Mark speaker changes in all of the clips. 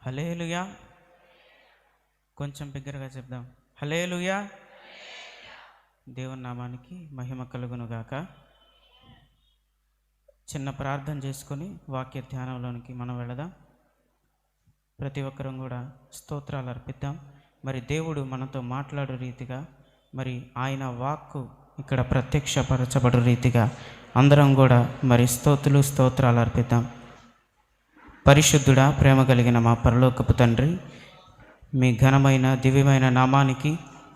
Speaker 1: హల్లెలూయా. కొంచెం బిగ్గరగా చెప్దాం. హల్లెలూయా. దేవుని నామానికి మహిమ కలుగును గాక. చిన్న ప్రార్థన చేసుకొని వాక్య ధ్యానంలోనికి మనం వెళదాం. ప్రతి ఒక్కరం కూడా స్తోత్రాలు అర్పిద్దాం. మరి దేవుడు మనతో మాట్లాడు రీతిగా, మరి ఆయన వాక్కు ఇక్కడ ప్రత్యక్షపరచబడు రీతిగా అందరం కూడా మరి స్తోత్రాలు అర్పిద్దాం. పరిశుద్ధుడా, ప్రేమ కలిగిన మా పరలోకపు తండ్రి, మీ ఘనమైన దివ్యమైన నామానికి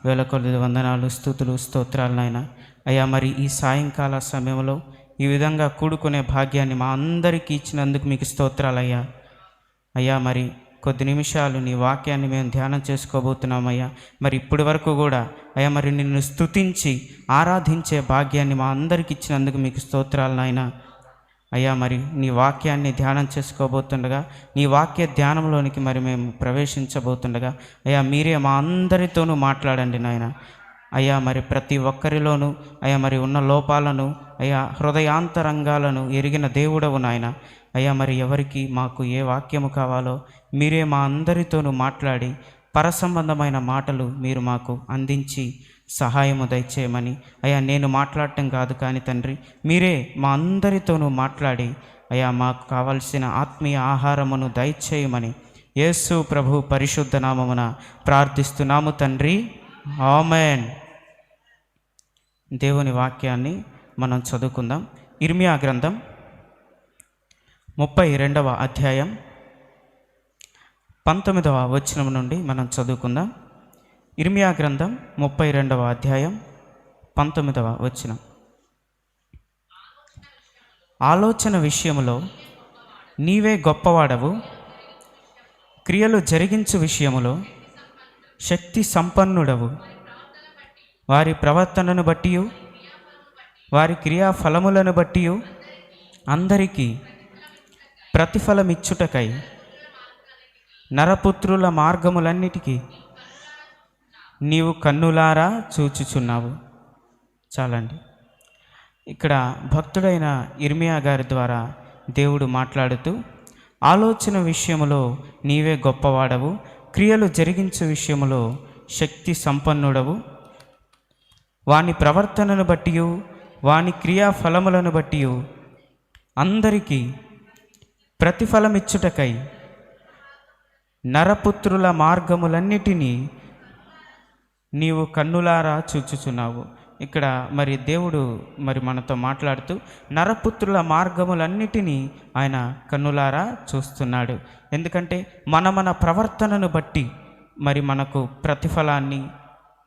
Speaker 1: వేల కొలది వందనాలు, స్తుతులు, స్తోత్రాలు నాయన. అయ్యా, మరి ఈ సాయంకాల సమయంలో ఈ విధంగా కూడుకునే భాగ్యాన్ని మా అందరికీ ఇచ్చినందుకు మీకు స్తోత్రాలయ్యా. అయ్యా, మరి కొద్ది నిమిషాలు నీ వాక్యాన్ని మేము ధ్యానం చేసుకోబోతున్నామయ్యా. మరి ఇప్పటి వరకు కూడా అయ్యా, మరి నిన్ను స్తుతించి ఆరాధించే భాగ్యాన్ని మా అందరికి ఇచ్చినందుకు మీకు స్తోత్రాలు నాయన. అయ్యా, మరి నీ వాక్యాన్ని ధ్యానం చేసుకోబోతుండగా, నీ వాక్య ధ్యానంలోనికి మరి మేము ప్రవేశించబోతుండగా అయ్యా, మీరే మా అందరితోనూ మాట్లాడండి నాయన. అయ్యా, మరి ప్రతి ఒక్కరిలోనూ అయ్యా మరి ఉన్న లోపాలను, అయ్యా హృదయాంతరంగాలను ఎరిగిన దేవుడవు నాయన. అయ్యా, మరి ఎవరికి మాకు ఏ వాక్యము కావాలో మీరే మా అందరితోనూ మాట్లాడి పరసంబంధమైన మాటలు మీరు మాకు అందించి సహాయము దయచేయమని. అయ్యా, నేను మాట్లాడటం కాదు కానీ తండ్రి, మీరే మా అందరితోనూ మాట్లాడి అయ్యా మాకు కావలసిన ఆత్మీయ ఆహారమును దయచేయమని యేసు ప్రభు పరిశుద్ధ నామమున ప్రార్థిస్తున్నాము తండ్రి, ఆమేన్. దేవుని వాక్యాన్ని మనం చదువుకుందాం. ఇర్మియా గ్రంథం 32వ అధ్యాయం 19వ వచనం నుండి మనం చదువుకుందాం. ఇర్మియా గ్రంథం 32వ అధ్యాయం 19వ వచనం. ఆలోచన విషయములో నీవే గొప్పవాడవు, క్రియలు జరిగించు విషయములో శక్తి సంపన్నుడవు. వారి ప్రవర్తనను బట్టి, వారి క్రియాఫలములను బట్టి అందరికీ ప్రతిఫలమిచ్చుటకై నరపుత్రుల మార్గములన్నిటికీ నీవు కన్నులారా చూచుచున్నావు. చాలండి. ఇక్కడ భక్తుడైన ఇర్మియా గారి ద్వారా దేవుడు మాట్లాడుతూ, ఆలోచన విషయములో నీవే గొప్పవాడవు, క్రియలు జరిగించే విషయములో శక్తి సంపన్నుడవు. వాని ప్రవర్తనను బట్టి, వాని క్రియాఫలములను బట్టి అందరికీ ప్రతిఫలమిచ్చుటకై నరపుత్రుల మార్గములన్నిటినీ నీవు కన్నులారా చూచుచున్నావు. ఇక్కడ మరి దేవుడు మరి మనతో మాట్లాడుతూ నరపుత్రుల మార్గములన్నిటినీ ఆయన కన్నులారా చూస్తున్నాడు. ఎందుకంటే మన ప్రవర్తనను బట్టి మరి మనకు ప్రతిఫలాన్ని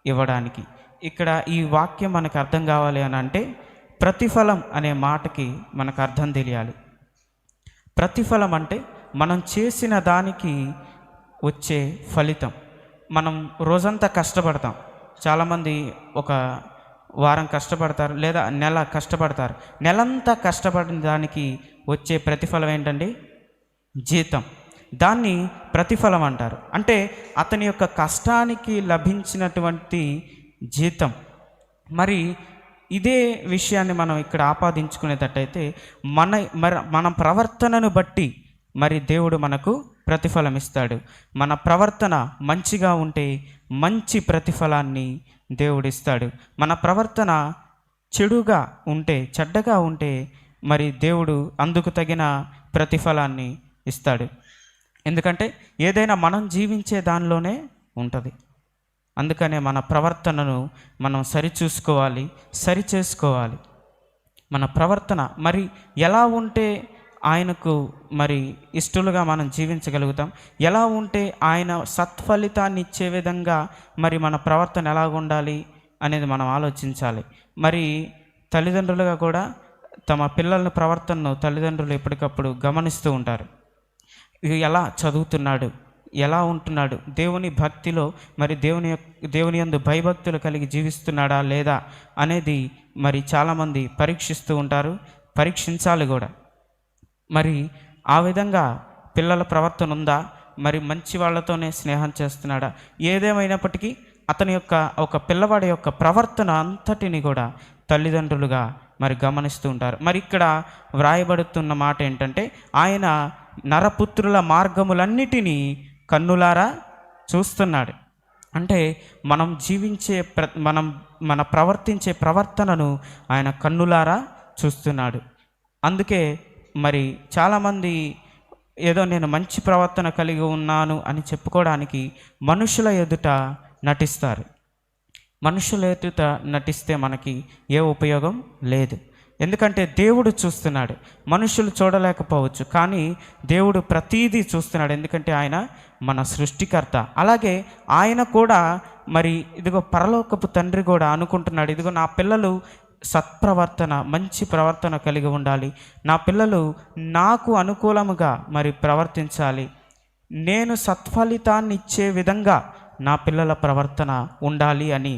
Speaker 1: ఇవ్వడానికి. ఇక్కడ ఈ వాక్యం మనకు అర్థం కావాలి అని అంటే, ప్రతిఫలం అనే మాటకి మనకు అర్థం తెలియాలి. ప్రతిఫలం అంటే మనం చేసిన దానికి వచ్చే ఫలితం. మనం రోజంతా కష్టపడతాం. చాలామంది ఒక వారం కష్టపడతారు, లేదా నెల కష్టపడతారు. నెలంతా కష్టపడిన దానికి వచ్చే ప్రతిఫలం ఏంటండి? జీతం. దాన్ని ప్రతిఫలం అంటారు. అంటే అతని యొక్క కష్టానికి లభించినటువంటి జీతం. మరి ఇదే విషయాన్ని మనం ఇక్కడ ఆపాదించుకునేటట్టయితే మన ప్రవర్తనను బట్టి మరి దేవుడు మనకు ప్రతిఫలం ఇస్తాడు. మన ప్రవర్తన మంచిగా ఉంటే మంచి ప్రతిఫలాన్ని దేవుడిస్తాడు. మన ప్రవర్తన చెడుగా ఉంటే, చెడ్డగా ఉంటే మరి దేవుడు అందుకు తగిన ప్రతిఫలాన్ని ఇస్తాడు. ఎందుకంటే ఏదైనా మనం జీవించే దానిలోనే ఉంటుంది. అందుకనే మన ప్రవర్తనను మనం సరిచూసుకోవాలి, సరిచేసుకోవాలి. మన ప్రవర్తన మరి ఎలా ఉంటే ఆయనకు మరి ఇష్టలుగా మనం జీవించగలుగుతాం, ఎలా ఉంటే ఆయన సత్ఫలితాన్ని ఇచ్చే విధంగా మరి మన ప్రవర్తన ఎలా ఉండాలి అనేది మనం ఆలోచించాలి. మరి తల్లిదండ్రులుగా కూడా తమ పిల్లల ప్రవర్తనను తల్లిదండ్రులు ఎప్పటికప్పుడు గమనిస్తూ ఉంటారు. ఎలా చదువుతున్నాడు, ఎలా ఉంటున్నాడు, దేవుని భక్తిలో మరి దేవుని యందు భయభక్తులు కలిగి జీవిస్తున్నాడా లేదా అనేది మరి చాలామంది పరీక్షిస్తూ ఉంటారు, పరీక్షించాలి కూడా. మరి ఆ విధంగా పిల్లల ప్రవర్తన ఉందా, మరి మంచి వాళ్ళతోనే స్నేహం చేస్తున్నాడా, ఏదేమైనప్పటికీ అతని యొక్క ఒక పిల్లవాడి యొక్క ప్రవర్తన అంతటిని కూడా తల్లిదండ్రులుగా మరి గమనిస్తూ ఉంటారు. మరి ఇక్కడ వ్రాయబడుతున్న మాట ఏంటంటే, ఆయన నరపుత్రుల మార్గములన్నిటినీ కన్నులారా చూస్తున్నాడు. అంటే మనం జీవించే మన ప్రవర్తించే ప్రవర్తనను ఆయన కన్నులారా చూస్తున్నాడు. అందుకే మరి చాలామంది ఏదో నేను మంచి ప్రవర్తన కలిగి ఉన్నాను అని చెప్పుకోవడానికి మనుషుల ఎదుట నటిస్తారు. మనుషుల ఎదుట నటిస్తే మనకి ఏ ఉపయోగం లేదు. ఎందుకంటే దేవుడు చూస్తున్నాడు. మనుషులు చూడలేకపోవచ్చు, కానీ దేవుడు ప్రతీదీ చూస్తున్నాడు. ఎందుకంటే ఆయన మన సృష్టికర్త. అలాగే ఆయన కూడా మరి ఇదిగో పరలోకపు తండ్రి కూడా అనుకుంటున్నాడు, ఇదిగో నా పిల్లలు సత్ప్రవర్తన, మంచి ప్రవర్తన కలిగి ఉండాలి, నా పిల్లలు నాకు అనుకూలముగా మరి ప్రవర్తించాలి, నేను సత్ఫలితాన్ని ఇచ్చే విధంగా నా పిల్లల ప్రవర్తన ఉండాలి అని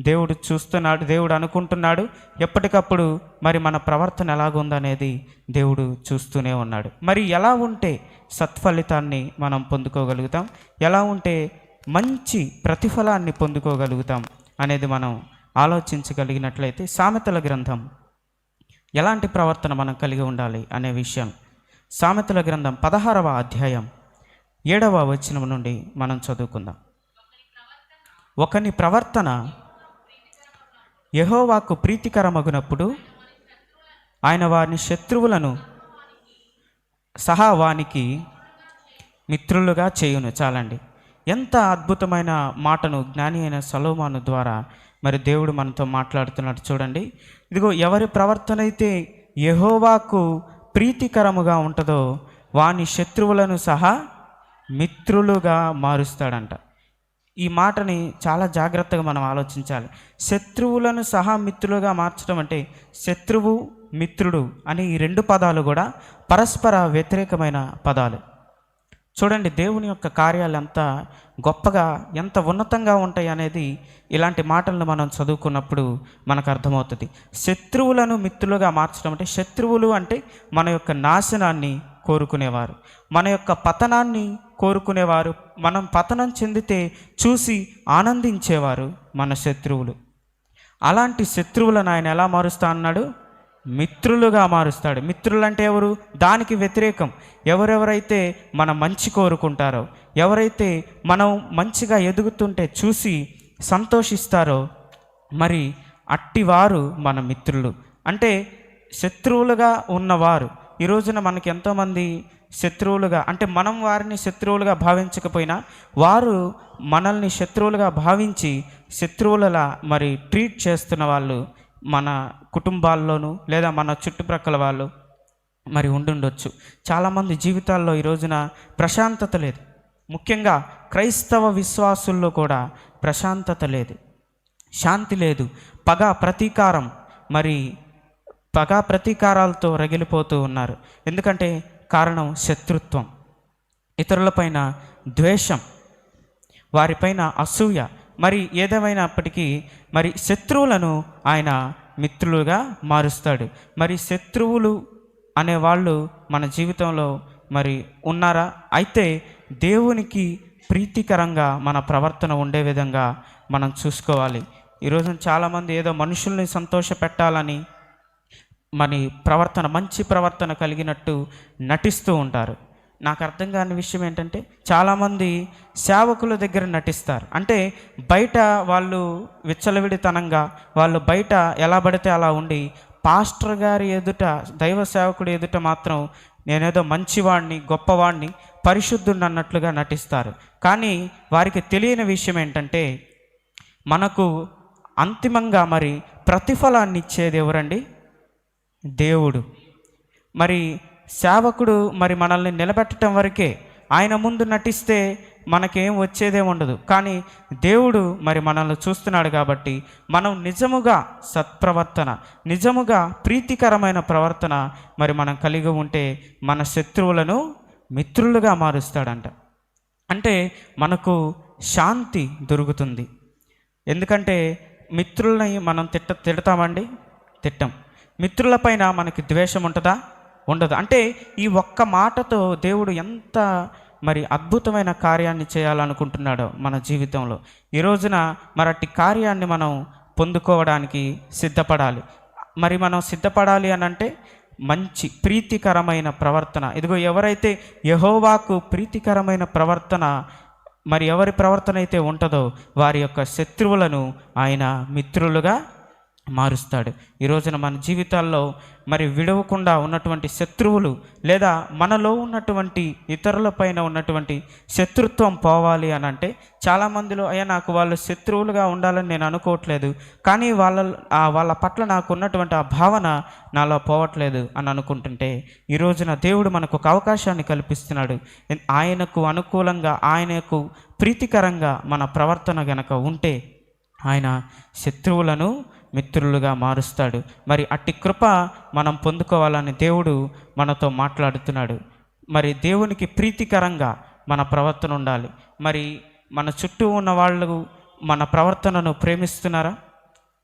Speaker 1: దేవుడు చూస్తున్నాడు. దేవుడు అనుకుంటున్నాడు. ఎప్పటికప్పుడు మరి మన ప్రవర్తన ఎలాగుందనేది దేవుడు చూస్తూనే ఉన్నాడు. మరి ఎలా ఉంటే సత్ఫలితాన్ని మనం పొందుకోగలుగుతాం, ఎలా ఉంటే మంచి ప్రతిఫలాన్ని పొందుకోగలుగుతాం అనేది మనం ఆలోచించగలిగినట్లయితే సామెతల గ్రంథం ఎలాంటి ప్రవర్తన మనం కలిగి ఉండాలి అనే విషయం సామెతల గ్రంథం 16వ అధ్యాయం 7వ వచనం నుండి మనం చదువుకుందాం. ఒకని ప్రవర్తన యెహోవాకు ప్రీతికరమగునప్పుడు ఆయన వారిని శత్రువులను సహా వానికి మిత్రులుగా చేయును. చాలండి, ఎంత అద్భుతమైన మాటను జ్ఞాని అయిన సొలొమోను ద్వారా మరి దేవుడు మనతో మాట్లాడుతున్నాడు. చూడండి, ఇదిగో ఎవరి ప్రవర్తన అయితే యెహోవాకు ప్రీతికరముగా ఉంటుందో వాని శత్రువులను సహా మిత్రులుగా మారుస్తాడంట. ఈ మాటని చాలా జాగ్రత్తగా మనం ఆలోచించాలి. శత్రువులను సహా మిత్రులుగా మార్చడం అంటే శత్రువు, మిత్రుడు అని ఈ రెండు పదాలు కూడా పరస్పర వ్యతిరేకమైన పదాలు. చూడండి, దేవుని యొక్క కార్యాలు ఎంత గొప్పగా, ఎంత ఉన్నతంగా ఉంటాయి అనేది ఇలాంటి మాటలను మనం చదువుకున్నప్పుడు మనకు అర్థమవుతుంది. శత్రువులను మిత్రులుగా మార్చడం అంటే, శత్రువులు అంటే మన యొక్క నాశనాన్ని కోరుకునేవారు, మన యొక్క పతనాన్ని కోరుకునేవారు, మనం పతనం చెందితే చూసి ఆనందించేవారు మన శత్రువులు. అలాంటి శత్రువులను ఆయన ఎలా మారుస్తా అన్నాడు? మిత్రులుగా మారుస్తాడు. మిత్రులంటే ఎవరు? దానికి వ్యతిరేకం. ఎవరెవరైతే మన మంచి కోరుకుంటారో, ఎవరైతే మనం మంచిగా ఎదుగుతుంటే చూసి సంతోషిస్తారో మరి అట్టివారు మన మిత్రులు. అంటే శత్రువులుగా ఉన్నవారు. ఈ రోజున మనకి ఎంతోమంది శత్రువులుగా, అంటే మనం వారిని శత్రువులుగా భావించకపోయినా వారు మనల్ని శత్రువులుగా భావించి శత్రువులలా మరి ట్రీట్ చేస్తున్న వాళ్ళు మన కుటుంబాల్లోనూ లేదా మన చుట్టుప్రక్కల వాళ్ళు మరి ఉండుండొచ్చు. చాలామంది జీవితాల్లో ఈ రోజున ప్రశాంతత లేదు. ముఖ్యంగా క్రైస్తవ విశ్వాసుల్లో కూడా ప్రశాంతత లేదు, శాంతి లేదు. పగ ప్రతీకారాలతో రగిలిపోతూ ఉన్నారు. ఎందుకంటే కారణం శత్రుత్వం, ఇతరులపైన ద్వేషం, వారిపైన అసూయ. మరి ఏదేమైనప్పటికీ మరి శత్రువులను ఆయన మిత్రులుగా మారుస్తాడు. మరి శత్రువులు అనేవాళ్ళు మన జీవితంలో మరి ఉన్నారా? అయితే దేవునికి ప్రీతికరంగా మన ప్రవర్తన ఉండే విధంగా మనం చూసుకోవాలి. ఈరోజు చాలామంది ఏదో మనుషుల్ని సంతోష పెట్టాలని మన ప్రవర్తన, మంచి ప్రవర్తన కలిగినట్టు నటిస్తూ ఉంటారు. నాకు అర్థం కాని విషయం ఏంటంటే, చాలామంది సేవకుల దగ్గర నటిస్తారు. అంటే బయట వాళ్ళు విచ్చలవిడితనంగా, వాళ్ళు బయట ఎలా పడితే అలా ఉండి, పాస్టర్ గారి ఎదుట, దైవ సేవకుడి ఎదుట మాత్రం నేనేదో మంచివాడిని, గొప్పవాడిని, పరిశుద్ధుడిని అన్నట్లుగా నటిస్తారు. కానీ వారికి తెలియని విషయం ఏంటంటే, మనకు అంతిమంగా మరి ప్రతిఫలాన్ని ఇచ్చేది ఎవరండి? దేవుడు. మరి సేవకుడు మరి మనల్ని నిలబెట్టడం వరకే, ఆయన ముందు నటిస్తే మనకేం వచ్చేదే ఉండదు. కానీ దేవుడు మరి మనల్ని చూస్తున్నాడు కాబట్టి మనం నిజముగా సత్ప్రవర్తన, నిజముగా ప్రీతికరమైన ప్రవర్తన మరి మనం కలిగి ఉంటే మన శత్రువులను మిత్రులుగా మారుస్తాడంట. అంటే మనకు శాంతి దొరుకుతుంది. ఎందుకంటే మిత్రులని మనం తిడతామండి? తిట్టం. మిత్రులపైన మనకి ద్వేషం ఉంటుందా? ఉండదు. అంటే ఈ ఒక్క మాటతో దేవుడు ఎంత మరి అద్భుతమైన కార్యాన్ని చేయాలనుకుంటున్నాడో మన జీవితంలో. ఈ రోజున మరటి కార్యాన్ని మనం పొందుకోవడానికి సిద్ధపడాలి. మరి మనం సిద్ధపడాలి అని అంటే మంచి ప్రీతికరమైన ప్రవర్తన. ఇదిగో ఎవరైతే యెహోవాకు ప్రీతికరమైన ప్రవర్తన, మరి ఎవరి ప్రవర్తన అయితే ఉంటుందో వారి యొక్క శత్రువులను ఆయన మిత్రులుగా మారుస్తాడు. ఈ రోజున మన జీవితాల్లో మరి విడవకుండా ఉన్నటువంటి శత్రువులు, లేదా మనలో ఉన్నటువంటి ఇతరుల పైన ఉన్నటువంటి శత్రుత్వం పోవాలి అని అంటే, చాలామందిలో అయ్యా నాకు వాళ్ళు శత్రువులుగా ఉండాలని నేను అనుకోవట్లేదు, కానీ వాళ్ళ పట్ల నాకు ఉన్నటువంటి ఆ భావన నాలో పోవట్లేదు అని అనుకుంటుంటే, ఈ రోజున దేవుడు మనకు ఒక అవకాశాన్ని కల్పిస్తున్నాడు. ఆయనకు అనుకూలంగా, ఆయనకు ప్రీతికరంగా మన ప్రవర్తన గనక ఉంటే ఆయన శత్రువులను మిత్రులుగా మారుస్తాడు. మరి అట్టి కృప మనం పొందుకోవాలని దేవుడు మనతో మాట్లాడుతున్నాడు. మరి దేవునికి ప్రీతికరంగా మన ప్రవర్తన ఉండాలి. మరి మన చుట్టూ ఉన్న వాళ్ళు మన ప్రవర్తనను ప్రేమిస్తున్నారా?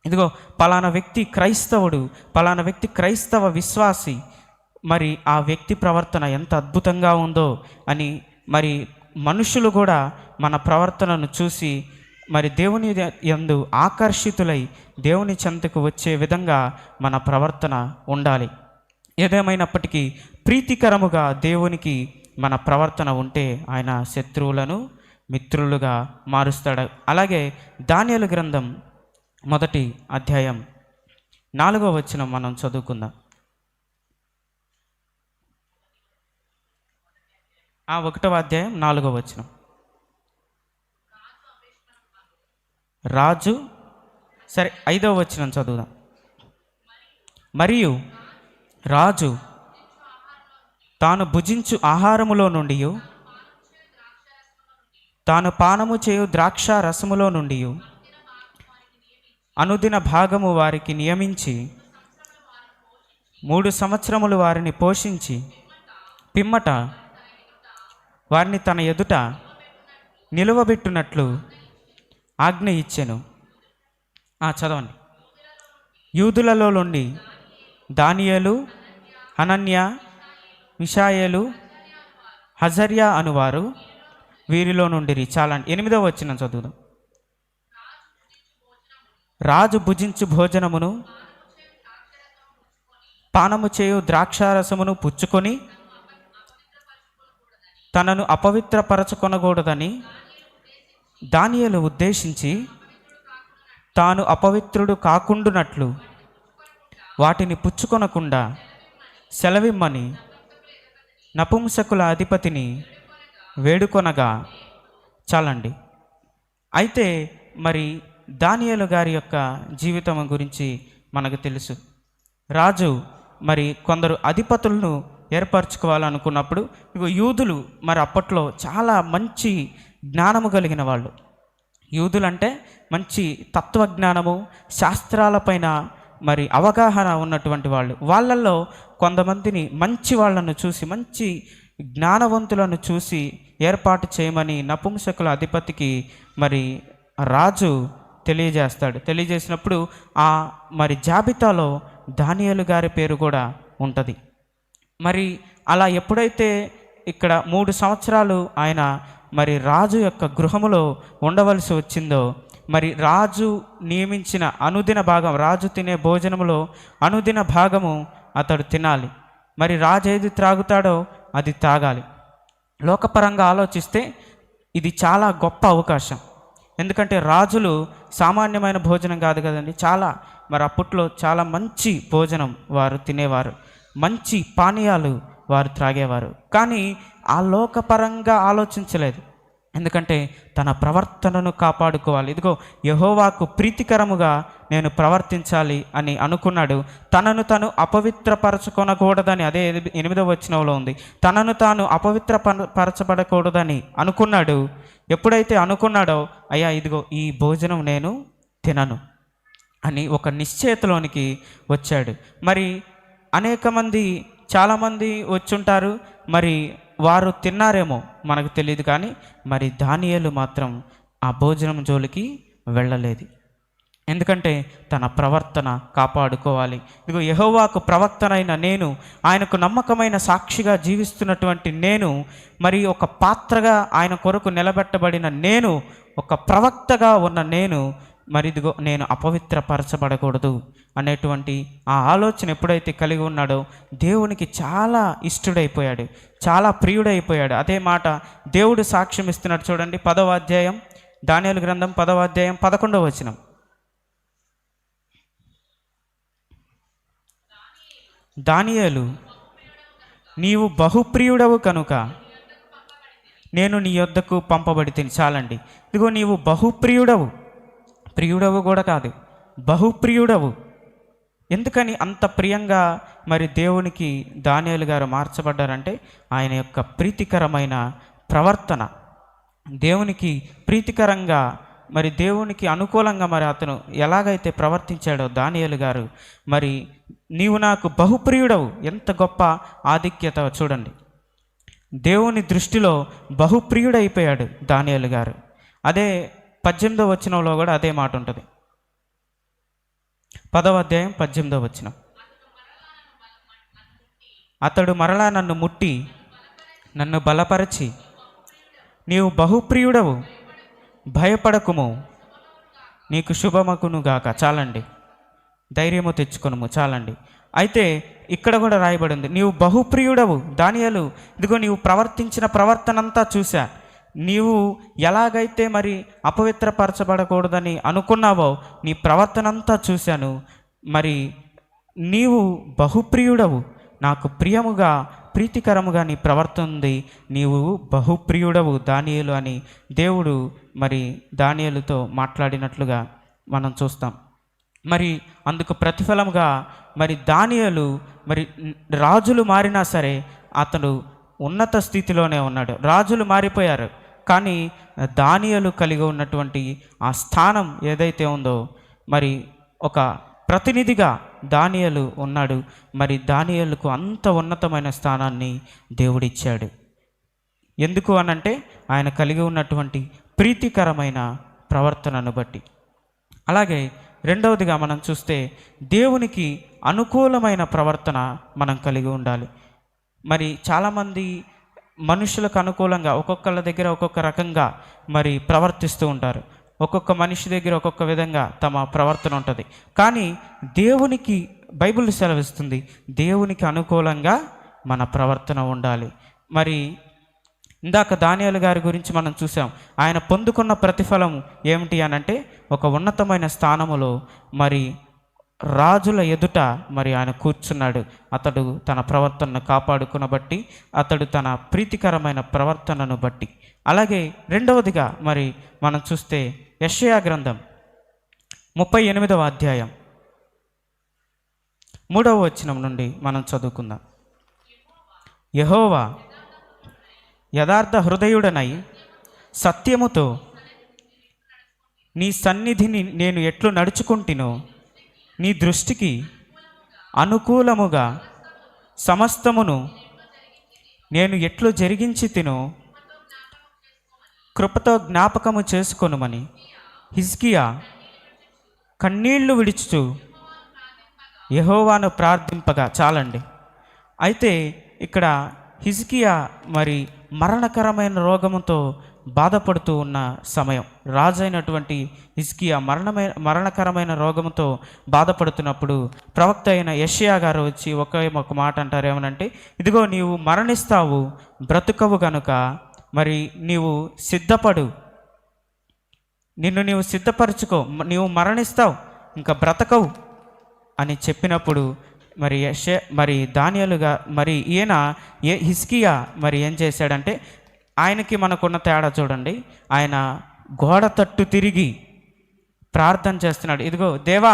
Speaker 1: ఇదిగో పలానా వ్యక్తి క్రైస్తవుడు, పలానా వ్యక్తి క్రైస్తవ విశ్వాసి, మరి ఆ వ్యక్తి ప్రవర్తన ఎంత అద్భుతంగా ఉందో అని మరి మనుషులు కూడా మన ప్రవర్తనను చూసి మరి దేవుని యందు ఆకర్షితులై దేవుని చెంతకు వచ్చే విధంగా మన ప్రవర్తన ఉండాలి. ఏదేమైనప్పటికీ ప్రీతికరముగా దేవునికి మన ప్రవర్తన ఉంటే ఆయన శత్రువులను మిత్రులుగా మారుస్తాడు. అలాగే దానియేలు గ్రంథం 1వ అధ్యాయం 4వ వచనం మనం చదువుకుందాం. 1వ అధ్యాయం 4వ వచనం. రాజు, సరే 5వ వచనం చదువుదాం. మరియు రాజు తాను భుజించు ఆహారములో నుండి, తాను పానము చేయు ద్రాక్ష రసములో నుండి అనుదిన భాగము వారికి నియమించి 3 సంవత్సరములు వారిని పోషించి పిమ్మట వారిని తన ఎదుట నిలువబెట్టునట్లు ఆజ్ఞ ఇచ్చెను. చదవండి. యూదులలో నుండి దానియేలు, హనన్య, మిషాయేలు, హజర్యా అనువారు వీరిలో నుండి చాలండి. 8వ వచనం చదువుదాం. రాజు భుజించు భోజనమును, పానము చేయు ద్రాక్షారసమును పుచ్చుకొని తనను అపవిత్రపరచుకొనకూడదని దానియేలు ఉద్దేశించి తాను అపవిత్రుడు కాకుండునట్లు వాటిని పుచ్చుకొనకుండా సెలవిమ్మని నపుంసకుల అధిపతిని వేడుకొనగా. చాలండి. అయితే మరి దానియేలు గారి యొక్క జీవితం గురించి మనకు తెలుసు. రాజు మరి కొందరు అధిపతులను ఏర్పరచుకోవాలనుకున్నప్పుడు, యూదులు మరి అప్పట్లో చాలా మంచి జ్ఞానము కలిగిన వాళ్ళు. యూదులంటే మంచి తత్వజ్ఞానము, శాస్త్రాలపైన మరి అవగాహన ఉన్నటువంటి వాళ్ళు. వాళ్ళల్లో కొంతమందిని మంచి వాళ్ళను చూసి, మంచి జ్ఞానవంతులను చూసి ఏర్పాటు చేయమని నపుంసకుల అధిపతికి మరి రాజు తెలియజేస్తాడు. తెలియజేసినప్పుడు ఆ మరి జాబితాలో దానియేలు గారి పేరు కూడా ఉంటుంది. మరి అలా ఎప్పుడైతే ఇక్కడ 3 సంవత్సరాలు ఆయన మరి రాజు యొక్క గృహములో ఉండవలసి వచ్చిందో, మరి రాజు నియమించిన అనుదిన భాగం, రాజు తినే భోజనములో అనుదిన భాగము అతడు తినాలి. మరి రాజు ఏది త్రాగుతాడో అది తాగాలి. లోకపరంగా ఆలోచిస్తే ఇది చాలా గొప్ప అవకాశం. ఎందుకంటే రాజులు సామాన్యమైన భోజనం కాదు కదండి, చాలా మరి అప్పట్లో చాలా మంచి భోజనం వారు తినేవారు, మంచి పానీయాలు వారు త్రాగేవారు. కానీ ఆ లోకపరంగా ఆలోచించలేదు. ఎందుకంటే తన ప్రవర్తనను కాపాడుకోవాలి. ఇదిగో యెహోవాకు ప్రీతికరముగా నేను ప్రవర్తించాలి అని అనుకున్నాడు. తనను తాను అపవిత్రపరచుకొనకూడదని, అదే 8వ వచనంలో ఉంది, తనను తాను అపవిత్రపరచబడకూడదని అనుకున్నాడు. ఎప్పుడైతే అనుకున్నాడో, అయ్యా ఇదిగో ఈ భోజనం నేను తినను అని ఒక నిశ్చయతలోనికి వచ్చాడు. మరి అనేక మంది, చాలామంది వచ్చుంటారు, మరి వారు తిన్నారేమో మనకు తెలియదు, కానీ మరి దానియేలు మాత్రం ఆ భోజనం జోలికి వెళ్ళలేదు. ఎందుకంటే తన ప్రవర్తన కాపాడుకోవాలి. ఇదిగో యెహోవాకు ప్రవక్తనైన నేను, ఆయనకు నమ్మకమైన సాక్షిగా జీవిస్తున్నటువంటి నేను, మరి ఒక పాత్రగా ఆయన కొరకు నిలబెట్టబడిన నేను, ఒక ప్రవక్తగా ఉన్న నేను మరి ఇదిగో నేను అపవిత్రపరచబడకూడదు అనేటువంటి ఆ ఆలోచన ఎప్పుడైతే కలిగి ఉన్నాడో దేవునికి చాలా ఇష్టడైపోయాడు, చాలా ప్రియుడైపోయాడు. అదే మాట దేవుడు సాక్ష్యం ఇస్తున్నాడు చూడండి. 10వ అధ్యాయం, దానియేలు గ్రంథం 10వ అధ్యాయం 11వ వచనం. దానియేలు, నీవు బహుప్రియుడవు కనుక నేను నీ యొద్దకు పంపబడి తిని. చాలండి. ఇదిగో నీవు బహుప్రియుడవు, ప్రియుడవు కూడా కాదు, బహుప్రియుడవు. ఎందుకని అంత ప్రియంగా మరి దేవునికి దానియేలు గారు మార్చబడ్డారంటే ఆయన యొక్క ప్రీతికరమైన ప్రవర్తన, దేవునికి ప్రీతికరంగా మరి దేవునికి అనుకూలంగా మరి అతను ఎలాగైతే ప్రవర్తించాడో దానియేలు గారు, మరి నీవు నాకు బహుప్రియుడవు. ఎంత గొప్ప ఆధిక్యత చూడండి. దేవుని దృష్టిలో బహుప్రియుడైపోయాడు దానియేలు గారు. అదే 18వ వచనంలో కూడా అదే మాట ఉంటుంది. 10వ అధ్యాయం 18వ వచనం. అతడు మరలా నన్ను ముట్టి నన్ను బలపరచి, నీవు బహుప్రియుడవు, భయపడకుము, నీకు శుభమగునుగాక. చాలండి. ధైర్యము తెచ్చుకొనుము. చాలండి. అయితే ఇక్కడ కూడా రాయబడి ఉంది, నీవు బహుప్రియుడవు దానియేలు. ఇదిగో నీవు ప్రవర్తించిన ప్రవర్తనంతా చూశా. నీవు ఎలాగైతే మరి అపవిత్రపరచబడకూడదని అనుకున్నావో నీ ప్రవర్తనంతా చూశాను. మరి నీవు బహుప్రియుడవు, నాకు ప్రియముగా ప్రీతికరముగా నీ ప్రవర్తన ఉంది, నీవు బహుప్రియుడవు దానియేలు అని దేవుడు మరి దానియేలుతో మాట్లాడినట్లుగా మనం చూస్తాం. మరి అందుకు ప్రతిఫలముగా మరి దానియేలు మరి రాజులు మారినా సరే అతడు ఉన్నత స్థితిలోనే ఉన్నాడు. రాజులు మారిపోయారు, కానీ దానియేలు కలిగి ఉన్నటువంటి ఆ స్థానం ఏదైతే ఉందో మరి ఒక ప్రతినిధిగా దానియేలు ఉన్నాడు. మరి దానియేలుకు అంత ఉన్నతమైన స్థానాన్ని దేవుడిచ్చాడు. ఎందుకు అనంటే ఆయన కలిగి ఉన్నటువంటి ప్రీతికరమైన ప్రవర్తనను బట్టి. అలాగే రెండవదిగా మనం చూస్తే దేవునికి అనుకూలమైన ప్రవర్తన మనం కలిగి ఉండాలి. మరి చాలామంది మనుషులకు అనుకూలంగా ఒక్కొక్కళ్ళ దగ్గర ఒక్కొక్క రకంగా మరి ప్రవర్తిస్తూ ఉంటారు. ఒక్కొక్క మనిషి దగ్గర ఒక్కొక్క విధంగా తమ ప్రవర్తన ఉంటుంది. కానీ దేవునికి బైబిల్ సెలవిస్తుంది, దేవునికి అనుకూలంగా మన ప్రవర్తన ఉండాలి. మరి ఇందాక దానియేలు గారి గురించి మనం చూసాం. ఆయన పొందుకున్న ప్రతిఫలం ఏమిటి అనంటే ఒక ఉన్నతమైన స్థానములో మరి రాజుల ఎదుట మరి ఆయన కూర్చున్నాడు. అతడు తన ప్రవర్తనను కాపాడుకున్న బట్టి, అతడు తన ప్రీతికరమైన ప్రవర్తనను బట్టి. అలాగే రెండవదిగా మరి మనం చూస్తే యెషయా గ్రంథం 38వ అధ్యాయం 3వ వచనం నుండి మనం చదువుకుందాం. యెహోవా యథార్థ హృదయుడనై సత్యముతో నీ సన్నిధిని నేను ఎట్లు నడుచుకుంటినో, నీ దృష్టికి అనుకూలముగా సమస్తమును నేను ఎట్లు జరిగించి తినో కృపతో జ్ఞాపకము చేసుకొనుమని హిజ్కియా కన్నీళ్లు విడుచుచు యెహోవాను ప్రార్థింపగా. చాలండి. అయితే ఇక్కడ హిజ్కియా మరి మరణకరమైన రోగముతో బాధపడుతూ ఉన్న సమయం. రాజైనటువంటి హిజ్కియా మరణకరమైన రోగంతో బాధపడుతున్నప్పుడు ప్రవక్త అయిన యెషయా గారు వచ్చి ఒక మాట అంటారు. ఏమనంటే, ఇదిగో నీవు మరణిస్తావు, బ్రతుకవు గనుక మరి నీవు సిద్ధపడు, నిన్ను నీవు సిద్ధపరచుకో, నీవు మరణిస్తావు ఇంకా బ్రతకవు అని చెప్పినప్పుడు మరి దానియేలుగా మరి ఈయన హిజ్కియా మరి ఏం చేశాడంటే, ఆయనకి మనకున్న తేడా చూడండి. ఆయన గోడ తట్టు తిరిగి ప్రార్థన చేస్తున్నాడు. ఇదిగో దేవా,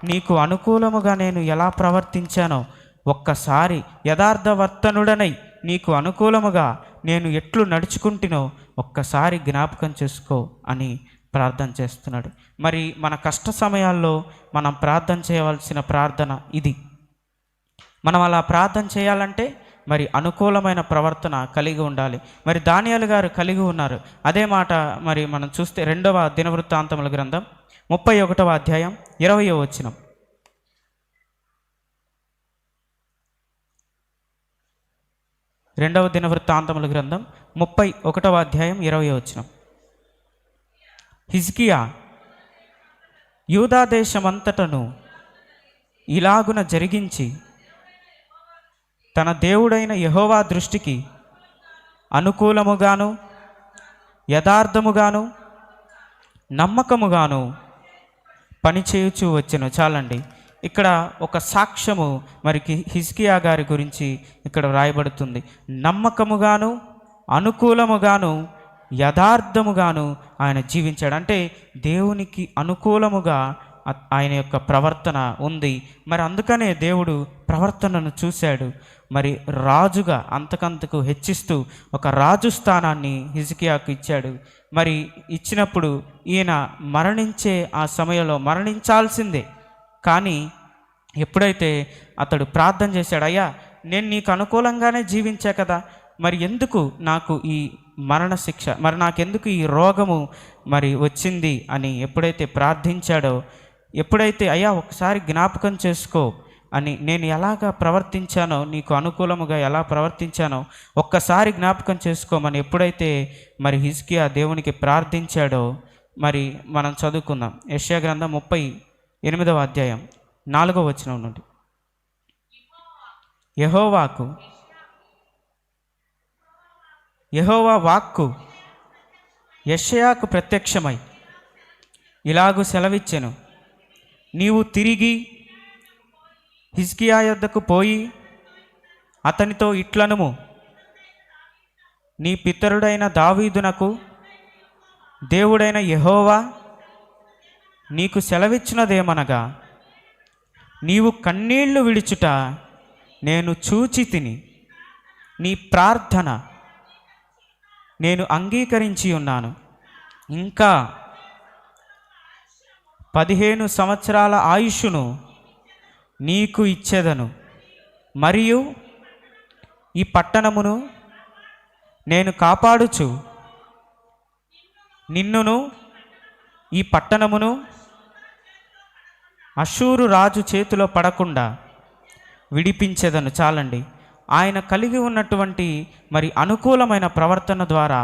Speaker 1: నీకు అనుకూలముగా నేను ఎలా ప్రవర్తించానో ఒక్కసారి యథార్థవర్తనుడనై నీకు అనుకూలముగా నేను ఎట్లు నడుచుకుంటునో ఒక్కసారి జ్ఞాపకం చేసుకో అని ప్రార్థన చేస్తున్నాడు. మరి మన కష్ట సమయాల్లో మనం ప్రార్థన చేయవలసిన ప్రార్థన ఇది. మనం అలా ప్రార్థన చేయాలంటే మరి అనుకూలమైన ప్రవర్తన కలిగి ఉండాలి. మరి దానియేలు గారు కలిగి ఉన్నారు. అదే మాట మరి మనం చూస్తే 2వ దినవృత్తాంతముల గ్రంథం 31వ అధ్యాయం 20వ వచనం. 2వ దినవృత్తాంతముల గ్రంథం 31వ అధ్యాయం 20వ వచనం. హిజ్కియా యూదా దేశమంతటను ఇలాగున జరిగించి తన దేవుడైన యెహోవా దృష్టికి అనుకూలముగాను యథార్థముగాను నమ్మకముగాను పనిచేయుచూ వచ్చెను. చాలండి. ఇక్కడ ఒక సాక్ష్యము మరికి హిజ్కియా గారి గురించి ఇక్కడ వ్రాయబడుతుంది. నమ్మకముగాను అనుకూలముగాను యథార్థముగాను ఆయన జీవించాడు. అంటే దేవునికి అనుకూలముగా ఆయన యొక్క ప్రవర్తన ఉంది. మరి అందుకనే దేవుడు ప్రవర్తనను చూశాడు. మరి రాజుగా అంతకంతకు హెచ్చిస్తూ ఒక రాజు స్థానాన్ని హిజ్కియాకు ఇచ్చాడు. మరి ఇచ్చినప్పుడు ఈయన మరణించే ఆ సమయంలో మరణించాల్సిందే. కానీ ఎప్పుడైతే అతడు ప్రార్థన చేశాడు, అయ్యా నేను నీకు అనుకూలంగానే జీవించా కదా, మరి ఎందుకు నాకు ఈ మరణ శిక్ష, మరి నాకెందుకు ఈ రోగము మరి వచ్చింది అని ఎప్పుడైతే ప్రార్థించాడో, ఎప్పుడైతే అయ్యా ఒకసారి జ్ఞాపకం చేసుకో అని, నేను ఎలాగా ప్రవర్తించానో, నీకు అనుకూలముగా ఎలా ప్రవర్తించానో ఒక్కసారి జ్ఞాపకం చేసుకోమని ఎప్పుడైతే మరి హిజ్కియా దేవునికి ప్రార్థించాడో, మరి మనం చదువుకుందాం. యెషయా గ్రంథం 38వ అధ్యాయం 4వ వచనం నుండి. యెహోవా వాక్కు యెషయాకు ప్రత్యక్షమై ఇలాగు సెలవిచ్చెను, నీవు తిరిగి హిజ్కియా యొద్దకు పోయి అతనితో ఇట్లనుము, నీ పితరుడైన దావీదునకు దేవుడైన యెహోవా నీకు సెలవిచ్చినదేమనగా, నీవు కన్నీళ్లు విడుచుట నేను చూచి తిని, నీ ప్రార్థన నేను అంగీకరించి ఉన్నాను. ఇంకా 15 సంవత్సరాల ఆయుష్ను నీకు ఇచ్చేదను, మరియు ఈ పట్టణమును నేను కాపాడుచు నిన్నును ఈ పట్టణమును అషూరు రాజు చేతిలో పడకుండా విడిపించేదను. చాలండి. ఆయన కలిగి ఉన్నటువంటి మరి అనుకూలమైన ప్రవర్తన ద్వారా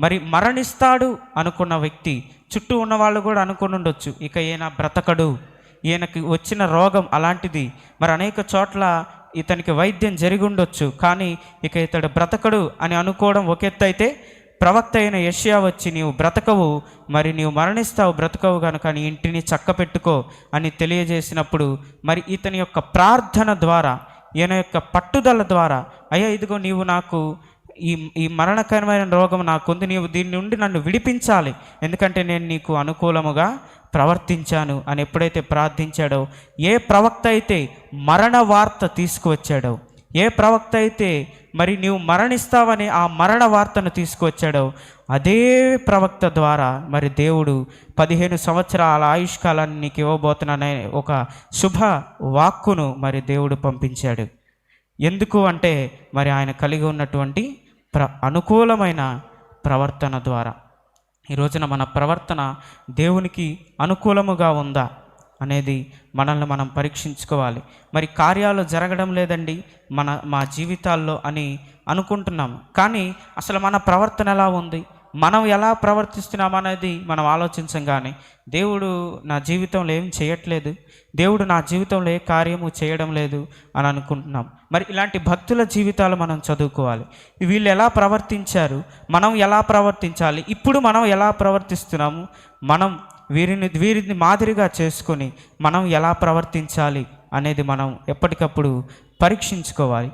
Speaker 1: మరి మరణిస్తాడు అనుకున్న వ్యక్తి, చుట్టూ ఉన్నవాళ్ళు కూడా అనుకుని ఉండొచ్చు, ఇక ఈయన బ్రతకడు, ఈయనకి వచ్చిన రోగం అలాంటిది, మరి అనేక చోట్ల ఇతనికి వైద్యం జరిగి ఉండొచ్చు, కానీ ఇక ఇతడు బ్రతకడు అని అనుకోవడం ఒక ఎత్తు అయితే, ప్రవక్త అయిన యెషయా వచ్చి నీవు బ్రతకవు, మరి నీవు మరణిస్తావు, బ్రతకవు కనుక నీ ఇంటిని చక్కపెట్టుకో అని తెలియజేసినప్పుడు, మరి ఇతని యొక్క ప్రార్థన ద్వారా, ఈయన యొక్క పట్టుదల ద్వారా, అయ్యా ఇదిగో నీవు నాకు ఈ మరణకరమైన రోగం నాకుంది, నీవు దీని నుండి నన్ను విడిపించాలి, ఎందుకంటే నేను నీకు అనుకూలముగా ప్రవర్తించాను అని ఎప్పుడైతే ప్రార్థించాడో, ఏ ప్రవక్త అయితే మరణ వార్త తీసుకువచ్చాడో, ఏ ప్రవక్త అయితే మరి నీవు మరణిస్తావని ఆ మరణ వార్తను తీసుకువచ్చాడో, అదే ప్రవక్త ద్వారా మరి దేవుడు 15 సంవత్సరాల ఆయుష్కాలాన్ని నీకు ఇవ్వబోతున్నానే ఒక శుభ వాక్కును మరి దేవుడు పంపించాడు. ఎందుకు అంటే మరి ఆయన కలిగి ఉన్నటువంటి అనుకూలమైన ప్రవర్తన ద్వారా. ఈ రోజున మన ప్రవర్తన దేవునికి అనుకూలముగా ఉందా అనేది మనల్ని మనం పరీక్షించుకోవాలి. మరి కార్యాలు జరగడం లేదండి మా జీవితాల్లో అని అనుకుంటున్నాం, కానీ అసలు మన ప్రవర్తన ఎలా ఉంది, మనం ఎలా ప్రవర్తిస్తున్నాం అనేది మనం ఆలోచించం. కానీ దేవుడు నా జీవితంలో ఏం చేయట్లేదు, దేవుడు నా జీవితంలో ఏ కార్యము చేయడం లేదు అని అనుకుంటున్నాం. మరి ఇలాంటి భక్తుల జీవితాలు మనం చదువుకోవాలి. వీళ్ళు ఎలా ప్రవర్తించారు, మనం ఎలా ప్రవర్తించాలి, ఇప్పుడు మనం ఎలా ప్రవర్తిస్తున్నాము, మనం వీరిని మాదిరిగా చేసుకొని మనం ఎలా ప్రవర్తించాలి అనేది మనం ఎప్పటికప్పుడు పరీక్షించుకోవాలి.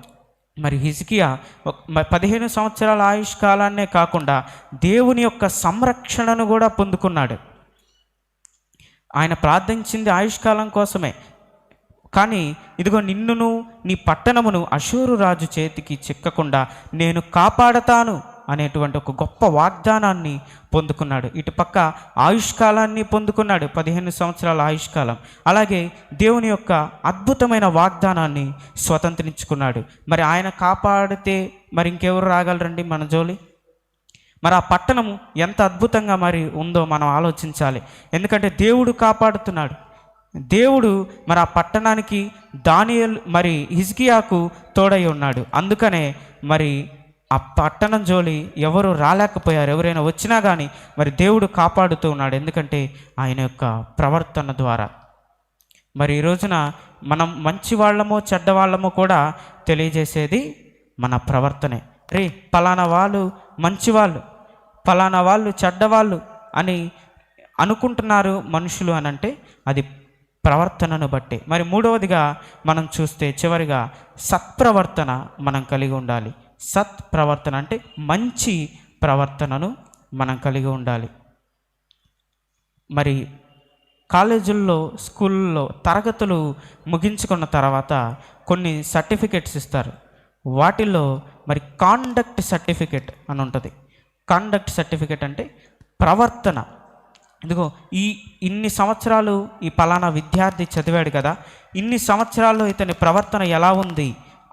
Speaker 1: మరి హిజ్కియా 15 సంవత్సరాల ఆయుష్కాలాన్నే కాకుండా దేవుని యొక్క సంరక్షణను కూడా పొందుకున్నాడు. ఆయన ప్రార్థించింది ఆయుష్కాలం కోసమే, కానీ ఇదిగో నిన్నును నీ పట్టణమును అషూరు రాజు చేతికి చిక్కకుండా నేను కాపాడతాను అనేటువంటి ఒక గొప్ప వాగ్దానాన్ని పొందుకున్నాడు. ఇటుపక్క ఆయుష్కాలాన్ని పొందుకున్నాడు, 15 సంవత్సరాల ఆయుష్కాలం. అలాగే దేవుని యొక్క అద్భుతమైన వాగ్దానాన్ని స్వతంత్రించుకున్నాడు. మరి ఆయన కాపాడితే మరి ఇంకెవరు రాగలరండి మన జోలి? మరి ఆ పట్టణము ఎంత అద్భుతంగా మరి ఉందో మనం ఆలోచించాలి. ఎందుకంటే దేవుడు కాపాడుతున్నాడు. దేవుడు మరి ఆ పట్టణానికి దానియేలు మరి హిజ్కియాకు తోడై ఉన్నాడు. అందుకనే మరి ఆ పట్టణం జోలి ఎవరు రాలేకపోయారు. ఎవరైనా వచ్చినా కానీ మరి దేవుడు కాపాడుతూ ఉన్నాడు. ఎందుకంటే ఆయన యొక్క ప్రవర్తన ద్వారా. మరి ఈ రోజున మనం మంచి వాళ్ళమో చెడ్డవాళ్ళమో కూడా తెలియజేసేది మన ప్రవర్తనే. రే పలానా వాళ్ళు మంచివాళ్ళు, పలానా వాళ్ళు చెడ్డవాళ్ళు అని అనుకుంటున్నారు మనుషులు అని అంటే అది ప్రవర్తనను బట్టి. మరి మూడవదిగా మనం చూస్తే చివరిగా సత్ప్రవర్తన మనం కలిగి ఉండాలి. సత్ప్రవర్తన అంటే మంచి ప్రవర్తనను మనం కలిగి ఉండాలి. మరి కాలేజీల్లో స్కూల్లో తరగతులు ముగించుకున్న తర్వాత కొన్ని సర్టిఫికెట్స్ ఇస్తారు. వాటిల్లో మరి కాండక్ట్ సర్టిఫికెట్ అని ఉంటుంది. కాండక్ట్ సర్టిఫికెట్ అంటే ప్రవర్తన. ఇదిగో ఇన్ని సంవత్సరాలు ఈ పలానా విద్యార్థి చదివాడు కదా, ఇన్ని సంవత్సరాల్లో ఇతని ప్రవర్తన ఎలా ఉంది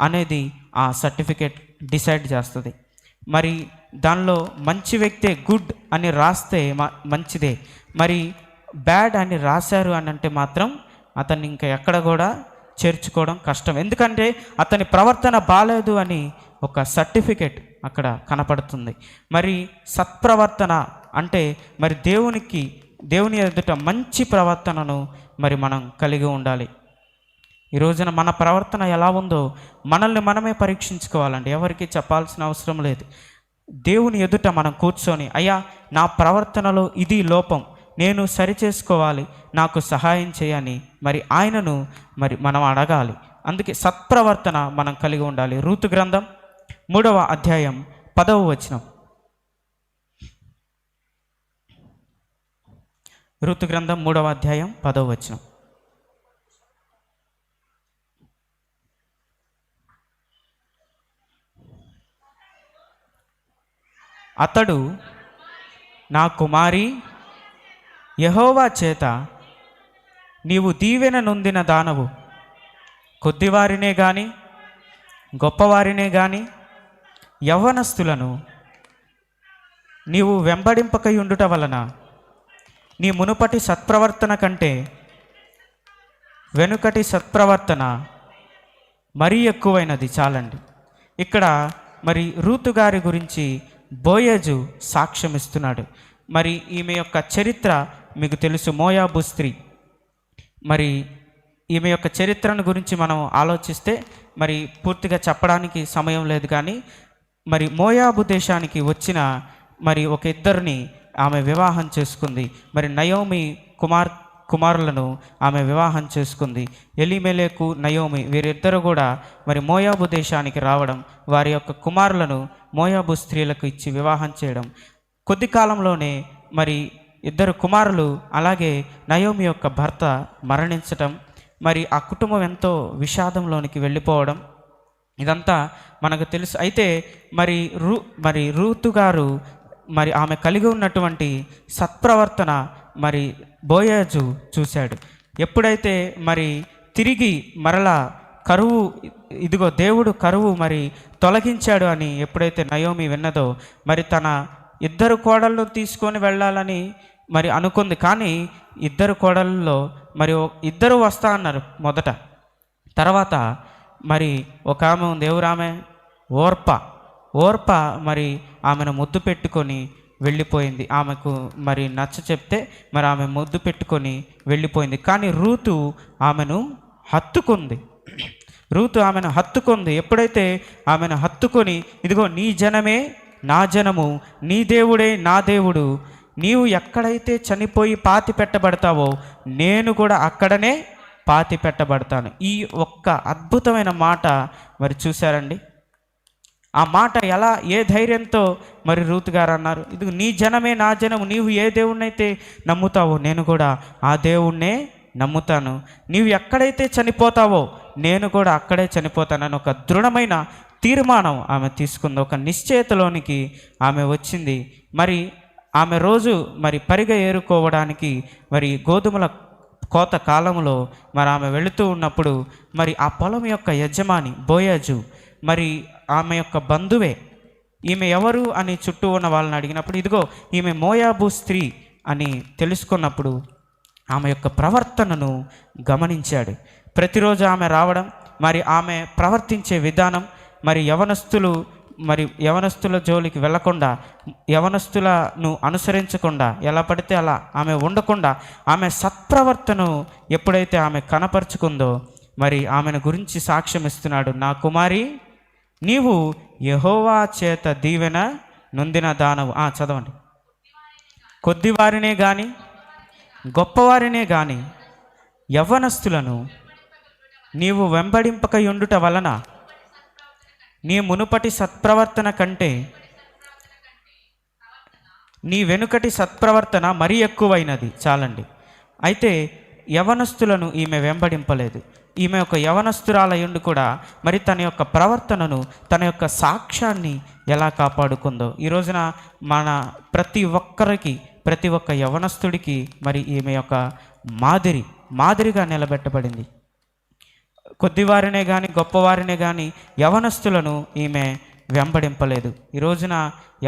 Speaker 1: అనేది ఆ సర్టిఫికెట్ డిసైడ్ చేస్తుంది. మరి దానిలో మంచి వ్యక్తే గుడ్ అని రాస్తే మంచిదే, మరి బ్యాడ్ అని రాశారు అని అంటే మాత్రం అతన్ని ఇంకా ఎక్కడ కూడా చేర్చుకోవడం కష్టం. ఎందుకంటే అతని ప్రవర్తన బాలేదు అని ఒక సర్టిఫికెట్ అక్కడ కనపడుతుంది. మరి సత్ప్రవర్తన అంటే మరి దేవుని ఎదుట మంచి ప్రవర్తనను మరి మనం కలిగి ఉండాలి. ఈ రోజున మన ప్రవర్తన ఎలా ఉందో మనల్ని మనమే పరీక్షించుకోవాలండి. ఎవరికి చెప్పాల్సిన అవసరం లేదు. దేవుని ఎదుట మనం కూర్చొని, అయ్యా నా ప్రవర్తనలో ఇది లోపం, నేను సరిచేసుకోవాలి, నాకు సహాయం చేయని మరి ఆయనను మరి మనం అడగాలి. అందుకే సత్ప్రవర్తన మనం కలిగి ఉండాలి. రూతు గ్రంథం 3వ అధ్యాయం 10వ వచనం. రూతు గ్రంథం 3వ అధ్యాయం 10వ వచనం. అతడు, నా కుమారి, యెహోవా చేత నీవు దీవెన నొందిన దానవు, కొద్దివారినే గాని గొప్పవారినే గాని యవ్వనస్తులను నీవు వెంబడింపకయుండుట వలన నీ మునుపటి సత్ప్రవర్తన కంటే వెనుకటి సత్ప్రవర్తన మరీ ఎక్కువైనది. చాలండి. ఇక్కడ మరి రూతు గారి గురించి బోయజు సాక్ష్యం ఇస్తున్నాడు. మరి ఈమె యొక్క చరిత్ర మీకు తెలుసు. మోయాబు స్త్రీ. మరి ఈమె యొక్క చరిత్రను గురించి మనం ఆలోచిస్తే మరి పూర్తిగా చెప్పడానికి సమయం లేదు. కానీ మరి మోయాబు దేశానికి వచ్చిన మరి ఒక ఇద్దరిని ఆమె వివాహం చేసుకుంది. మరి నయోమి కుమారులను ఆమె వివాహం చేసుకుంది. ఎలీమెలెకు, నయోమి వీరిద్దరు కూడా మరి మోయాబు దేశానికి రావడం, వారి యొక్క కుమారులను మోయాబు స్త్రీలకు ఇచ్చి వివాహం చేయడం, కొద్ది కాలంలోనే మరి ఇద్దరు కుమారులు అలాగే నయోమి యొక్క భర్త మరణించటం, మరి ఆ కుటుంబం ఎంతో విషాదంలోనికి వెళ్ళిపోవడం, ఇదంతా మనకు తెలుసు. అయితే మరి రూతు గారు మరి ఆమె కలిగి ఉన్నటువంటి సత్ప్రవర్తన మరి బోయజు చూశాడు. ఎప్పుడైతే మరి తిరిగి మరలా కరువు, ఇదిగో దేవుడు కరువు మరి తొలగించాడు అని ఎప్పుడైతే నయోమి విన్నదో మరి తన ఇద్దరు కోడళ్ళు తీసుకొని వెళ్ళాలని మరి అనుకుంది. కానీ ఇద్దరు కోడళ్ళలో మరి ఇద్దరు వస్తా అన్నారు మొదట. తర్వాత మరి ఒక ఆమె ఉంది, ఎవరామె? ఓర్ప మరి ఆమెను ముద్దు పెట్టుకొని వెళ్ళిపోయింది. ఆమెకు మరి నచ్చ చెప్తే మరి ఆమె ముద్దు పెట్టుకొని వెళ్ళిపోయింది. కానీ రూతు ఆమెను హత్తుకుంది. ఎప్పుడైతే ఆమెను హత్తుకొని, ఇదిగో నీ జనమే నా జనము, నీ దేవుడే నా దేవుడు, నీవు ఎక్కడైతే చనిపోయి పాతి పెట్టబడతావో నేను కూడా అక్కడనే పాతి పెట్టబడతాను. ఈ ఒక్క అద్భుతమైన మాట మరి చూశారండి. ఆ మాట ఎలా, ఏ ధైర్యంతో మరి రూతు గారు అన్నారు, ఇది నీ జనమే నా జనము, నీవు ఏ దేవుణ్ణైతే నమ్ముతావో నేను కూడా ఆ దేవుణ్ణే నమ్ముతాను, నీవు ఎక్కడైతే చనిపోతావో నేను కూడా అక్కడే చనిపోతానని ఒక దృఢమైన తీర్మానం ఆమె తీసుకుంది. ఒక నిశ్చయతలోనికి ఆమె వచ్చింది. మరి ఆమె రోజు మరి పరిగ ఏరుకోవడానికి మరి గోధుమల కోత కాలంలో మరి ఆమె వెళుతూ ఉన్నప్పుడు మరి ఆ పొలం యొక్క యజమాని బోయజు మరి ఆమె యొక్క బంధువే. ఈమె ఎవరు అని చుట్టూ ఉన్న వాళ్ళని అడిగినప్పుడు, ఇదిగో ఈమె మోయాబు స్త్రీ అని తెలుసుకున్నప్పుడు ఆమె యొక్క ప్రవర్తనను గమనించాడు. ప్రతిరోజు ఆమె రావడం, మరి ఆమె ప్రవర్తించే విధానం, మరి యవనస్తులు మరి యవనస్తుల జోలికి వెళ్ళకుండా, యవనస్తులను అనుసరించకుండా, ఎలా పడితే అలా ఆమె ఉండకుండా, ఆమె సత్ప్రవర్తను ఎప్పుడైతే ఆమె కనపరుచుకుందో మరి ఆమెను గురించి సాక్ష్యం ఇస్తున్నాడు. నా కుమారి, నీవు యెహోవా చేత దీవెన నొందిన దానవు. చదవండి. కొద్దివారినే కానీ గొప్పవారినే కానీ యవ్వనస్తులను నీవు వెంబడింపకయుండుట వలన నీ మునుపటి సత్ప్రవర్తన కంటే నీ వెనుకటి సత్ప్రవర్తన మరీ ఎక్కువైనది. చాలండి. అయితే యవనస్తులను ఈమె వెంబడింపలేదు. ఈమె ఒక యవనస్తురాలయుండి కూడా మరి తన యొక్క ప్రవర్తనను, తన యొక్క సాక్ష్యాన్ని ఎలా కాపాడుకుందో ఈ రోజున మన ప్రతి ఒక్కరికి, ప్రతి ఒక్క యవనస్తుడికి మరి ఈమె యొక్క మాదిరిగా నిలబెట్టబడింది. కొద్దివారినే కానీ గొప్పవారినే కానీ యవనస్తులను ఈమె వెంబడింపలేదు. ఈ రోజున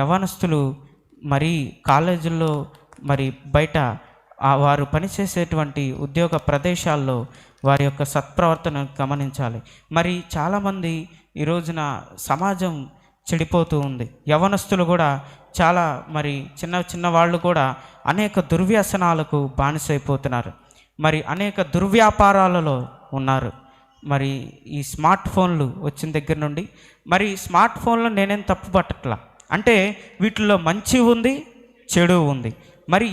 Speaker 1: యవనస్తులు మరి కాలేజీల్లో, మరి బయట వారు పనిచేసేటువంటి ఉద్యోగ ప్రదేశాల్లో వారి యొక్క సత్ప్రవర్తనను గమనించాలి. మరి చాలామంది ఈ రోజున సమాజం చెడిపోతూ ఉంది. యవనస్తులు కూడా చాలా మరి చిన్న వాళ్ళు కూడా అనేక దుర్వ్యసనాలకు బానిసైపోతున్నారు. మరి అనేక దుర్వ్యాపారాలలో ఉన్నారు. మరి ఈ స్మార్ట్ ఫోన్లు వచ్చిన దగ్గర నుండి మరి స్మార్ట్ ఫోన్లో నేనేం తప్పు పట్టట్లా, అంటే వీటిల్లో మంచి ఉంది, చెడు ఉంది. మరి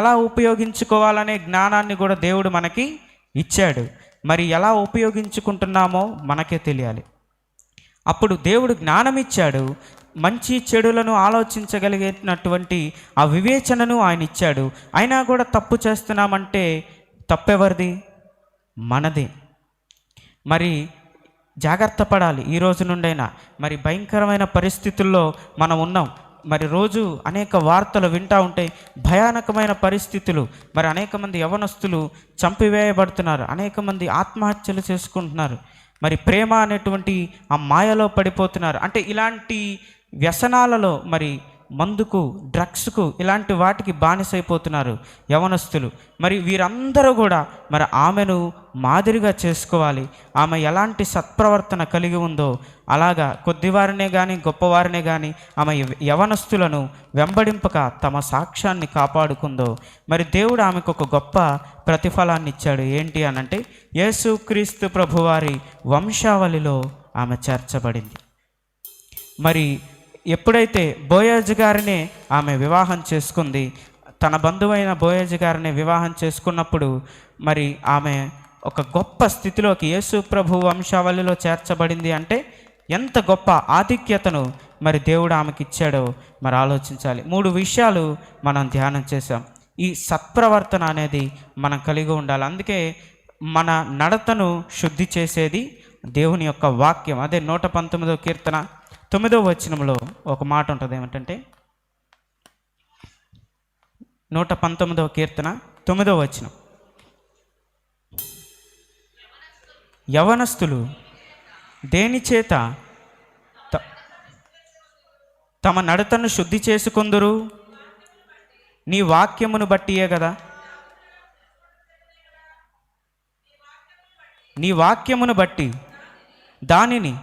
Speaker 1: ఎలా ఉపయోగించుకోవాలనే జ్ఞానాన్ని కూడా దేవుడు మనకి ఇచ్చాడు. మరి ఎలా ఉపయోగించుకుంటున్నామో మనకే తెలియాలి. అప్పుడు దేవుడు జ్ఞానం ఇచ్చాడు, మంచి చెడులను ఆలోచించగలిగేటటువంటి ఆ వివేచనను ఆయన ఇచ్చాడు. అయినా కూడా తప్పు చేస్తున్నామంటే తప్పెవరిది? మనదే. మరి జాగ్రత్త పడాలి. ఈ రోజు నుండైనా మరి భయంకరమైన పరిస్థితుల్లో మనం ఉన్నాం. మరి రోజు అనేక వార్తలు వింటూ ఉంటే భయానకమైన పరిస్థితులు. మరి అనేక మంది యవనస్తులు చంపివేయబడుతున్నారు, అనేక మంది ఆత్మహత్యలు చేసుకుంటున్నారు. మరి ప్రేమ అనేటువంటి ఆ మాయలో పడిపోతున్నారు. అంటే ఇలాంటి వ్యసనాలలో మరి మందుకు, డ్రగ్స్కు, ఇలాంటి వాటికి బానిసైపోతున్నారు యవనస్తులు. మరి వీరందరూ కూడా మరి ఆమెను మాదిరిగా చేసుకోవాలి. ఆమె ఎలాంటి సత్ప్రవర్తన కలిగి ఉందో అలాగా కొద్దివారినే కానీ గొప్పవారినే కానీ ఆమె యవనస్తులను వెంబడింపక తమ సాక్ష్యాన్ని కాపాడుకుందో మరి దేవుడు ఆమెకు ఒక గొప్ప ప్రతిఫలాన్ని ఇచ్చాడు. ఏంటి అనంటే యేసుక్రీస్తు ప్రభువారి వంశావళిలో ఆమె చేర్చబడింది. మరి ఎప్పుడైతే బోయజు గారినే ఆమె వివాహం చేసుకుంది, తన బంధువైన బోయజు గారిని వివాహం చేసుకున్నప్పుడు మరి ఆమె ఒక గొప్ప స్థితిలోకి యేసు ప్రభు వంశావళిలో చేర్చబడింది. అంటే ఎంత గొప్ప ఆధిక్యతను మరి దేవుడు ఆమెకి ఇచ్చాడో మరి ఆలోచించాలి. 3 విషయాలు మనం ధ్యానం చేసాం. ఈ సత్ప్రవర్తన అనేది మనం కలిగి ఉండాలి. అందుకే మన నడతను శుద్ధి చేసేది దేవుని యొక్క వాక్యం. అదే 119వ కీర్తన 9వ వచనంలో ఒక మాట ఉంటుంది. ఏమిటంటే 119వ కీర్తన 9వ వచనం, యవనస్తులు దేని చేత తమ నడతను శుద్ధి చేసుకొందురు? నీ వాక్యమును బట్టియే కదా. నీ వాక్యమును బట్టి దానిని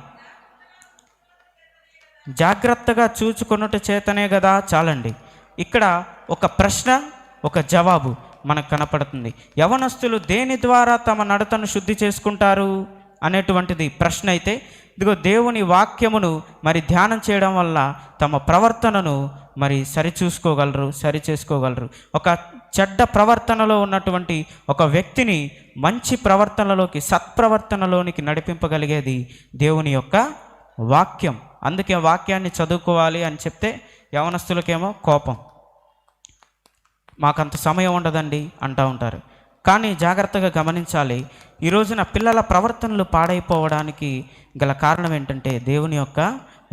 Speaker 1: జాగ్రత్తగా చూచుకొనుట చేతనే కదా. చాలండి. ఇక్కడ ఒక ప్రశ్న, ఒక జవాబు మనకు కనపడుతుంది. యవనస్తులు దేని ద్వారా తమ నడతను శుద్ధి చేసుకుంటారు అనేటువంటిది ప్రశ్న అయితే, ఇదిగో దేవుని వాక్యమును మరి ధ్యానం చేయడం వల్ల తమ ప్రవర్తనను మరి సరి చేసుకోగలరు. ఒక చెడ్డ ప్రవర్తనలో ఉన్నటువంటి ఒక వ్యక్తిని మంచి ప్రవర్తనలోకి, సత్ప్రవర్తనలోనికి నడిపింపగలిగేది దేవుని యొక్క వాక్యం. అందుకే వాక్యాన్ని చదువుకోవాలి అని చెప్తే యవనస్తులకేమో కోపం, మాకంత సమయం ఉండదండి అంటూ ఉంటారు. కానీ జాగ్రత్తగా గమనించాలి, ఈ రోజున పిల్లల ప్రవర్తనలు పాడైపోవడానికి గల కారణం ఏంటంటే దేవుని యొక్క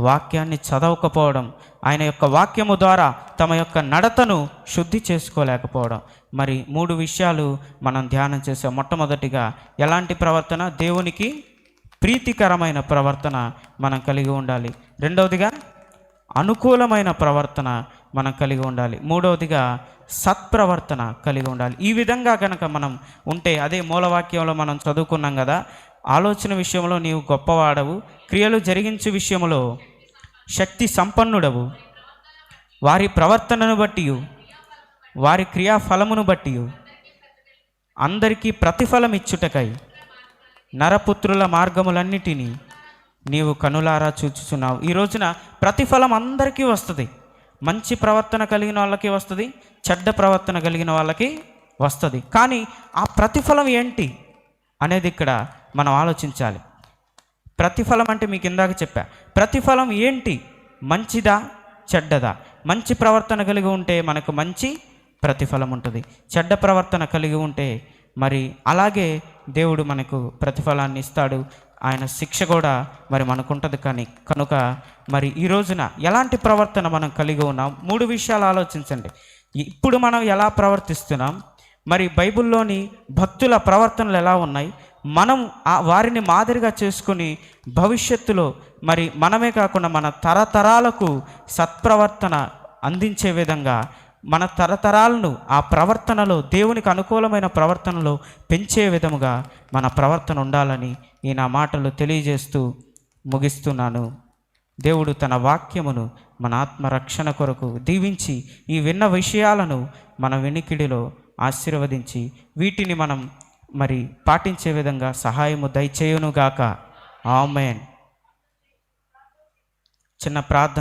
Speaker 1: వాక్యాన్ని చదవకపోవడం, ఆయన యొక్క వాక్యము ద్వారా తమ యొక్క నడతను శుద్ధి చేసుకోలేకపోవడం. మరి 3 విషయాలు మనం ధ్యానం చేసాం. మొట్టమొదటిగా ఎలాంటి ప్రవర్తన? దేవునికి ప్రీతికరమైన ప్రవర్తన మనం కలిగి ఉండాలి. రెండవదిగా అనుకూలమైన ప్రవర్తన మనం కలిగి ఉండాలి. మూడవదిగా సత్ప్రవర్తన కలిగి ఉండాలి. ఈ విధంగా కనుక మనం ఉంటే, అదే మూలవాక్యంలో మనం చదువుకున్నాం కదా, ఆలోచన విషయంలో నీవు గొప్పవాడవు, క్రియలు జరిగించే విషయంలో శక్తి సంపన్నుడవు, వారి ప్రవర్తనను బట్టి, వారి క్రియాఫలమును బట్టి అందరికీ ప్రతిఫలం ఇచ్చుటకై నరపుత్రుల మార్గములన్నిటినీ నీవు కనులారా చూచుచున్నావు. ఈ రోజున ప్రతిఫలం అందరికీ వస్తుంది. మంచి ప్రవర్తన కలిగిన వాళ్ళకి వస్తుంది, చెడ్డ ప్రవర్తన కలిగిన వాళ్ళకి వస్తుంది. కానీ ఆ ప్రతిఫలం ఏంటి అనేది ఇక్కడ మనం ఆలోచించాలి. ప్రతిఫలం అంటే మీకు ఇందాక చెప్పా, ప్రతిఫలం ఏంటి? మంచిదా చెడ్డదా? మంచి ప్రవర్తన కలిగి ఉంటే మనకు మంచి ప్రతిఫలం ఉంటుంది, చెడ్డ ప్రవర్తన కలిగి ఉంటే మరి అలాగే దేవుడు మనకు ప్రతిఫలాన్ని ఇస్తాడు. ఆయన శిక్ష కూడా మరి మనకు ఉంటుంది. కనుక మరి ఈ రోజున ఎలాంటి ప్రవర్తన మనం కలిగి ఉన్నాం? 3 విషయాలు ఆలోచించండి. ఇప్పుడు మనం ఎలా ప్రవర్తిస్తున్నాం, మరి బైబిల్లోని భక్తుల ప్రవర్తనలు ఎలా ఉన్నాయి, మనం వారిని మాదిరిగా చేసుకుని భవిష్యత్తులో మరి మనమే కాకుండా మన తరతరాలకు సత్ప్రవర్తన అందించే విధంగా మన తరతరాలను ఆ ప్రవర్తనలో, దేవునికి అనుకూలమైన ప్రవర్తనలో పెంచే విధముగా మన ప్రవర్తన ఉండాలని ఈ నా మాటలు తెలియజేస్తూ ముగిస్తున్నాను. దేవుడు తన వాక్యమును మన ఆత్మరక్షణ కొరకు దీవించి ఈ విన్న విషయాలను మన వెనికిడిలో ఆశీర్వదించి వీటిని మనం మరి పాటించే విధంగా సహాయము దయచేయునుగాక. ఆమేన్. చిన్న ప్రార్థన